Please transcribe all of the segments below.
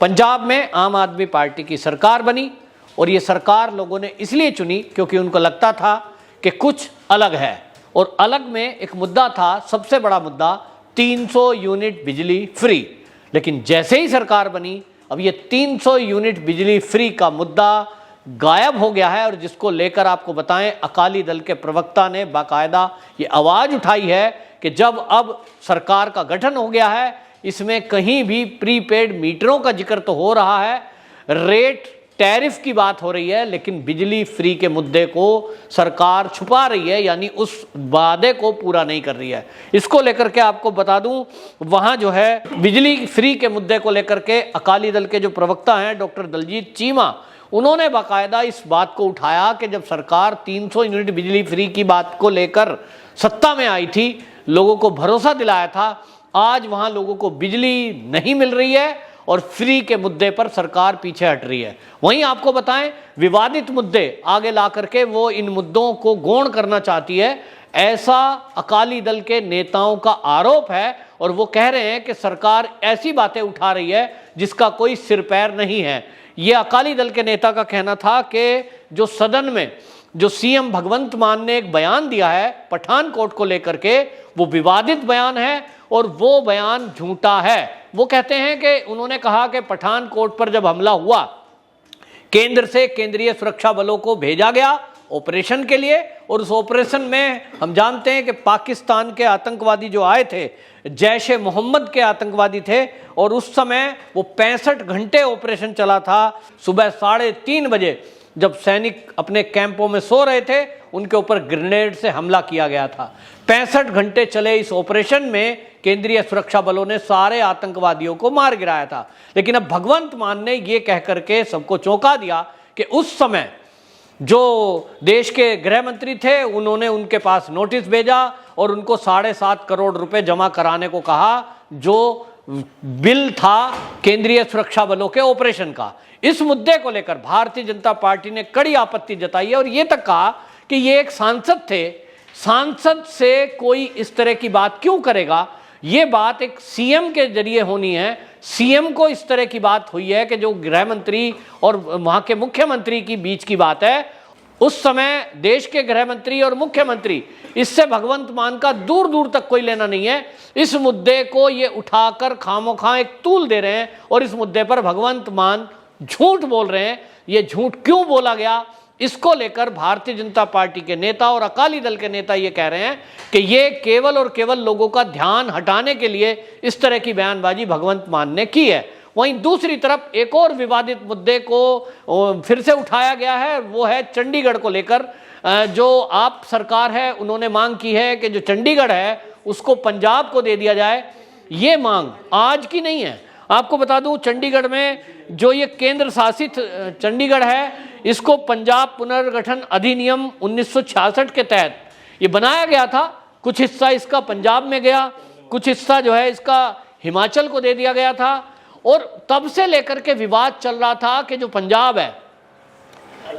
पंजाब में आम आदमी पार्टी की सरकार बनी और ये सरकार लोगों ने इसलिए चुनी क्योंकि उनको लगता था कि कुछ अलग है, और अलग में एक मुद्दा था, सबसे बड़ा मुद्दा 300 यूनिट बिजली फ्री। लेकिन जैसे ही सरकार बनी अब ये 300 यूनिट बिजली फ्री का मुद्दा गायब हो गया है, और जिसको लेकर आपको बताएं अकाली दल के प्रवक्ता ने बाकायदा ये आवाज़ उठाई है कि जब अब सरकार का गठन हो गया है, इसमें कहीं भी प्रीपेड मीटरों का जिक्र तो हो रहा है, रेट टैरिफ की बात हो रही है, लेकिन बिजली फ्री के मुद्दे को सरकार छुपा रही है, यानी उस वादे को पूरा नहीं कर रही है। इसको लेकर के आपको बता दूं, वहां जो है बिजली फ्री के मुद्दे को लेकर के अकाली दल के जो प्रवक्ता हैं डॉक्टर दलजीत चीमा, उन्होंने बाकायदा इस बात को उठाया कि जब सरकार 300 यूनिट बिजली फ्री की बात को लेकर सत्ता में आई थी, लोगों को भरोसा दिलाया था, आज वहां लोगों को बिजली नहीं मिल रही है और फ्री के मुद्दे पर सरकार पीछे हट रही है। वहीं आपको बताएं विवादित मुद्दे आगे ला करके वो इन मुद्दों को गौण करना चाहती है, ऐसा अकाली दल के नेताओं का आरोप है, और वो कह रहे हैं कि सरकार ऐसी बातें उठा रही है जिसका कोई सिर पैर नहीं है। ये अकाली दल के नेता का कहना था कि जो सदन में जो सीएम भगवंत मान ने एक बयान दिया है पठानकोट को लेकर के, वो विवादित बयान है और वो बयान झूठा है। वो कहते हैं कि उन्होंने कहा कि पठानकोट पर जब हमला हुआ, केंद्र से केंद्रीय सुरक्षा बलों को भेजा गया ऑपरेशन के लिए, और उस ऑपरेशन में हम जानते हैं कि पाकिस्तान के आतंकवादी जो आए थे, जैश ए मोहम्मद के आतंकवादी थे, और उस समय वो 65 घंटे ऑपरेशन चला था। सुबह 3:30 बजे जब सैनिक अपने कैंपों में सो रहे थे, उनके ऊपर ग्रेनेड से हमला किया गया था। 65 घंटे चले इस ऑपरेशन में केंद्रीय सुरक्षा बलों ने सारे आतंकवादियों को मार गिराया था। लेकिन अब भगवंत मान ने यह कह करके सबको चौंका दिया कि उस समय जो देश के गृह मंत्री थे, उन्होंने उनके पास नोटिस भेजा और उनको 7.5 करोड़ रुपए जमा कराने को कहा, जो बिल था केंद्रीय सुरक्षा बलों के ऑपरेशन का। इस मुद्दे को लेकर भारतीय जनता पार्टी ने कड़ी आपत्ति जताई है और यह तक कहा कि ये एक सांसद थे, सांसद से कोई इस तरह की बात क्यों करेगा, ये बात एक सीएम के जरिए होनी है। सीएम को इस तरह की बात हुई है कि जो गृह मंत्री और वहां के मुख्यमंत्री की बीच की बात है, उस समय देश के गृह मंत्री और मुख्यमंत्री, इससे भगवंत मान का दूर दूर तक कोई लेना नहीं है। इस मुद्दे को ये उठाकर खामोखा एक तूल दे रहे हैं और इस मुद्दे पर भगवंत मान झूठ बोल रहे हैं। ये झूठ क्यों बोला गया, इसको लेकर भारतीय जनता पार्टी के नेता और अकाली दल के नेता ये कह रहे हैं कि ये केवल और केवल लोगों का ध्यान हटाने के लिए इस तरह की बयानबाजी भगवंत मान ने की है। वहीं दूसरी तरफ एक और विवादित मुद्दे को फिर से उठाया गया है, वो है चंडीगढ़ को लेकर। जो आप सरकार है उन्होंने मांग की है कि जो चंडीगढ़ है उसको पंजाब को दे दिया जाए। ये मांग आज की नहीं है, आपको बता दूं चंडीगढ़ में जो ये केंद्र शासित चंडीगढ़ है, इसको पंजाब पुनर्गठन अधिनियम 1966 के तहत ये बनाया गया था। कुछ हिस्सा इसका पंजाब में गया, कुछ हिस्सा जो है इसका हिमाचल को दे दिया गया था, और तब से लेकर के विवाद चल रहा था कि जो पंजाब है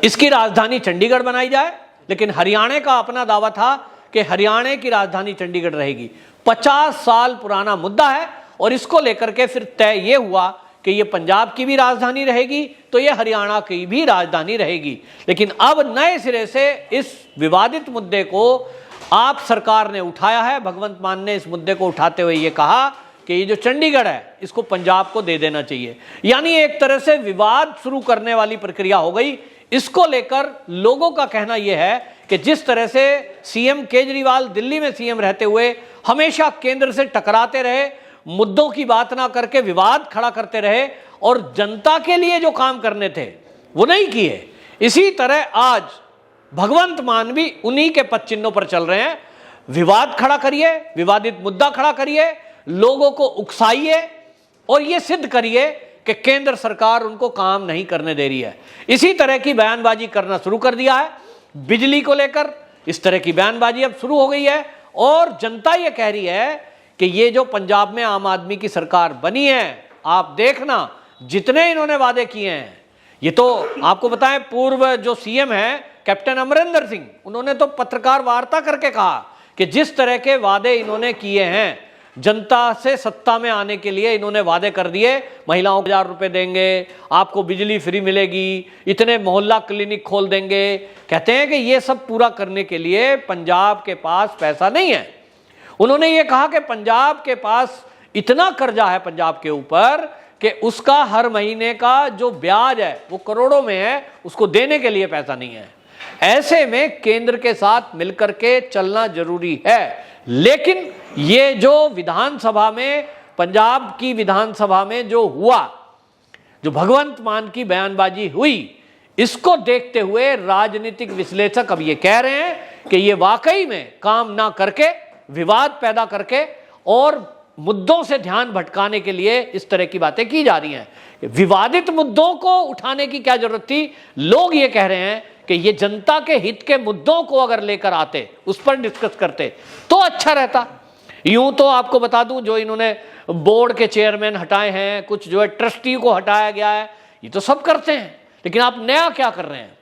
इसकी राजधानी चंडीगढ़ बनाई जाए, लेकिन हरियाणा का अपना दावा था कि हरियाणा की राजधानी चंडीगढ़ रहेगी। 50 साल पुराना मुद्दा है और इसको लेकर के फिर तय ये हुआ कि ये पंजाब की भी राजधानी रहेगी तो ये हरियाणा की भी राजधानी रहेगी। लेकिन अब नए सिरे से इस विवादित मुद्दे को आप सरकार ने उठाया है। भगवंत मान ने इस मुद्दे को उठाते हुए ये कहा कि ये जो चंडीगढ़ है इसको पंजाब को दे देना चाहिए, यानी एक तरह से विवाद शुरू करने वाली प्रक्रिया हो गई। इसको लेकर लोगों का कहना यह है कि जिस तरह से सीएम केजरीवाल दिल्ली में सीएम रहते हुए हमेशा केंद्र से टकराते रहे, मुद्दों की बात ना करके विवाद खड़ा करते रहे और जनता के लिए जो काम करने थे वो नहीं किए, इसी तरह आज भगवंत मान भी उन्हीं के पद चिन्हों पर चल रहे हैं। विवाद खड़ा करिए, विवादित मुद्दा खड़ा करिए, लोगों को उकसाइए और ये सिद्ध करिए कि केंद्र सरकार उनको काम नहीं करने दे रही है। इसी तरह की बयानबाजी करना शुरू कर दिया है। बिजली को लेकर इस तरह की बयानबाजी अब शुरू हो गई है और जनता ये कह रही है कि ये जो पंजाब में आम आदमी की सरकार बनी है, आप देखना जितने इन्होंने वादे किए हैं, ये तो आपको बताएं पूर्व जो सीएम है कैप्टन अमरिंदर सिंह, उन्होंने तो पत्रकार वार्ता करके कहा कि जिस तरह के वादे इन्होंने किए हैं जनता से सत्ता में आने के लिए इन्होंने वादे कर दिए, महिलाओं को 1000 रुपए देंगे, आपको बिजली फ्री मिलेगी, इतने मोहल्ला क्लिनिक खोल देंगे। कहते हैं कि ये सब पूरा करने के लिए पंजाब के पास पैसा नहीं है। उन्होंने ये कहा कि पंजाब के पास इतना कर्जा है पंजाब के ऊपर कि उसका हर महीने का जो ब्याज है वो करोड़ों में है, उसको देने के लिए पैसा नहीं है। ऐसे में केंद्र के साथ मिलकर के चलना जरूरी है। लेकिन ये जो विधानसभा में, पंजाब की विधानसभा में जो हुआ, जो भगवंत मान की बयानबाजी हुई, इसको देखते हुए राजनीतिक विश्लेषक अब ये कह रहे हैं कि ये वाकई में काम ना करके, विवाद पैदा करके और मुद्दों से ध्यान भटकाने के लिए इस तरह की बातें की जा रही हैं। विवादित मुद्दों को उठाने की क्या जरूरत थी? लोग ये कह रहे हैं कि ये जनता के हित के मुद्दों को अगर लेकर आते, उस पर डिस्कस करते तो अच्छा रहता। यूं तो आपको बता दूं, जो इन्होंने बोर्ड के चेयरमैन हटाए हैं, कुछ जो है ट्रस्टी को हटाया गया है, ये तो सब करते हैं। लेकिन आप नया क्या कर रहे हैं?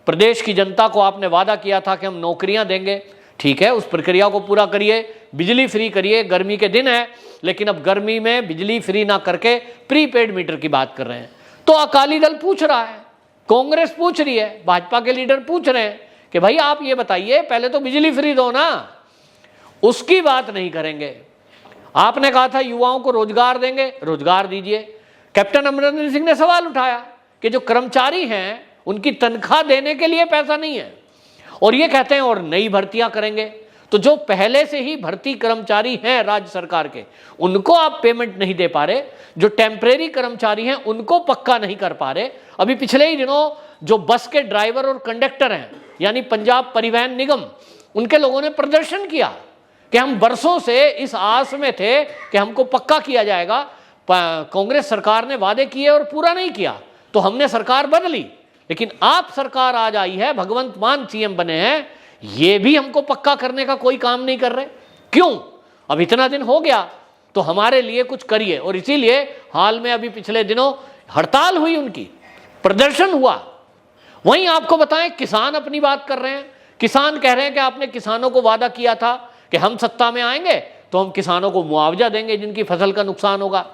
प्रदेश की जनता को आपने वादा किया था कि हम नौकरियां देंगे, ठीक है, उस प्रक्रिया को पूरा करिए, बिजली फ्री करिए। गर्मी के दिन है, लेकिन अब गर्मी में बिजली फ्री ना करके प्रीपेड मीटर की बात कर रहे हैं। तो अकाली दल पूछ रहा है, कांग्रेस पूछ रही है, भाजपा के लीडर पूछ रहे हैं कि भाई आप ये बताइए, पहले तो बिजली फ्री दो ना। उसकी बात नहीं करेंगे। आपने कहा था युवाओं को रोजगार देंगे, रोजगार दीजिए। कैप्टन अमरिंदर सिंह ने सवाल उठाया कि जो कर्मचारी हैं उनकी तनख्वाह देने के लिए पैसा नहीं है, और ये कहते हैं और नई भर्तियां करेंगे। तो जो पहले से ही भर्ती कर्मचारी हैं राज्य सरकार के, उनको आप पेमेंट नहीं दे पा रहे। जो टेम्परेरी कर्मचारी हैं उनको पक्का नहीं कर पा रहे। अभी पिछले ही दिनों जो बस के ड्राइवर और कंडक्टर हैं, यानी पंजाब परिवहन निगम, उनके लोगों ने प्रदर्शन किया कि हम बरसों से इस आस में थे कि हमको पक्का किया जाएगा। कांग्रेस सरकार ने वादे किए और पूरा नहीं किया, तो हमने सरकार बदली। लेकिन आप सरकार आज आई है, भगवंत मान सीएम बने हैं, ये भी हमको पक्का करने का कोई काम नहीं कर रहे। क्यों? अब इतना दिन हो गया तो हमारे लिए कुछ करिए। और इसीलिए हाल में अभी पिछले दिनों हड़ताल हुई, उनकी प्रदर्शन हुआ। वहीं आपको बताएं, किसान अपनी बात कर रहे हैं। किसान कह रहे हैं कि आपने किसानों को वादा किया था कि हम सत्ता में आएंगे तो हम किसानों को मुआवजा देंगे जिनकी फसल का नुकसान होगा।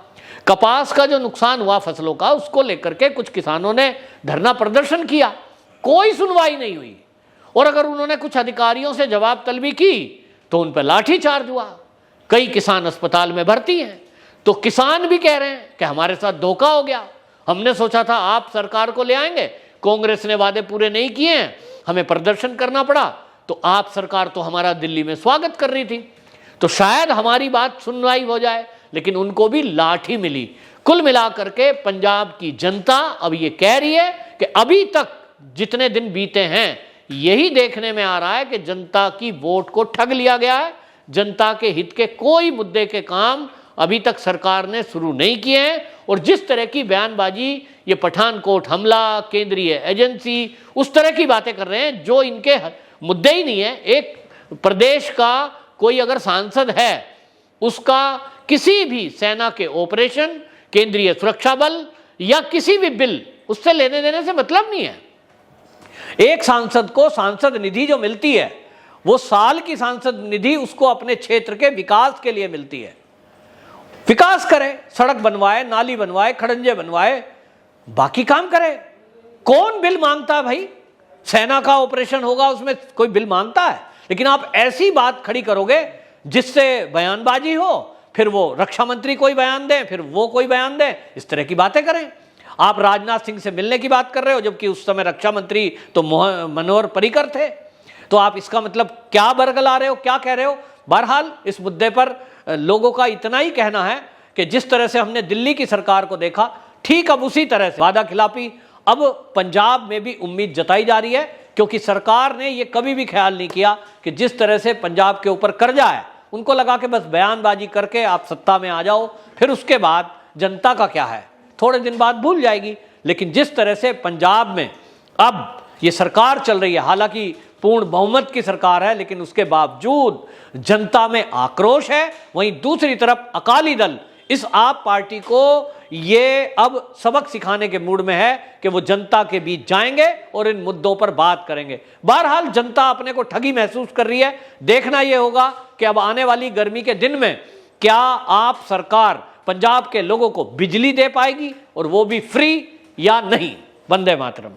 कपास का जो नुकसान हुआ फसलों का, उसको लेकर के कुछ किसानों ने धरना प्रदर्शन किया, कोई सुनवाई नहीं हुई। और अगर उन्होंने कुछ अधिकारियों से जवाब तलबी की तो उन पर लाठीचार्ज हुआ। कई किसान अस्पताल में भर्ती हैं। तो किसान भी कह रहे हैं कि हमारे साथ धोखा हो गया, हमने सोचा था आप सरकार को ले आएंगे, कांग्रेस ने वादे पूरे नहीं किए हैं, हमें प्रदर्शन करना पड़ा, तो आप सरकार तो हमारा दिल्ली में स्वागत कर रही थी, तो शायद हमारी बात सुनवाई हो जाए। लेकिन उनको भी लाठी मिली। कुल मिलाकर के पंजाब की जनता अब ये कह रही है कि अभी तक जितने दिन बीते हैं, यही देखने में आ रहा है कि जनता की वोट को ठग लिया गया है। जनता के हित के कोई मुद्दे के काम अभी तक सरकार ने शुरू नहीं किए हैं। और जिस तरह की बयानबाजी, ये पठानकोट हमला, केंद्रीय एजेंसी, उस तरह की बातें कर रहे हैं जो इनके मुद्दे ही नहीं है। एक प्रदेश का कोई अगर सांसद है, उसका किसी भी सेना के ऑपरेशन, केंद्रीय सुरक्षा बल या किसी भी बिल, उससे लेने देने से मतलब नहीं है। एक सांसद को सांसद निधि जो मिलती है, वो साल की सांसद निधि उसको अपने क्षेत्र के विकास के लिए मिलती है। विकास करे, सड़क बनवाए, नाली बनवाए, खड़ंजे बनवाए, बाकी काम करे। कौन बिल मांगता है भाई? सेना का ऑपरेशन होगा, उसमें कोई बिल मांगता है? लेकिन आप ऐसी बात खड़ी करोगे जिससे बयानबाजी हो, फिर वो रक्षा मंत्री कोई बयान दे, फिर वो कोई बयान दे, इस तरह की बातें करें। आप राजनाथ सिंह से मिलने की बात कर रहे हो, जबकि उस समय रक्षा मंत्री तो मनोहर पर्रिकर थे। तो आप इसका मतलब क्या बरगला रहे हो, क्या कह रहे हो? बहरहाल इस मुद्दे पर लोगों का इतना ही कहना है कि जिस तरह से हमने दिल्ली की सरकार को देखा, ठीक अब उसी तरह से वादा खिलाफी अब पंजाब में भी उम्मीद जताई जा रही है। क्योंकि सरकार ने ये कभी भी ख्याल नहीं किया कि जिस तरह से पंजाब के ऊपर कर्जा है, उनको लगा कि बस बयानबाजी करके आप सत्ता में आ जाओ, फिर उसके बाद जनता का क्या है, थोड़े दिन बाद भूल जाएगी। लेकिन जिस तरह से पंजाब में अब ये सरकार चल रही है, हालांकि पूर्ण बहुमत की सरकार है, लेकिन उसके बावजूद जनता में आक्रोश है। वहीं दूसरी तरफ अकाली दल इस आप पार्टी को ये अब सबक सिखाने के मूड में है कि वो जनता के बीच जाएंगे और इन मुद्दों पर बात करेंगे। बहरहाल जनता अपने को ठगी महसूस कर रही है। देखना यह होगा कि अब आने वाली गर्मी के दिन में क्या आप सरकार पंजाब के लोगों को बिजली दे पाएगी और वो भी फ्री या नहीं। वंदे मातरम।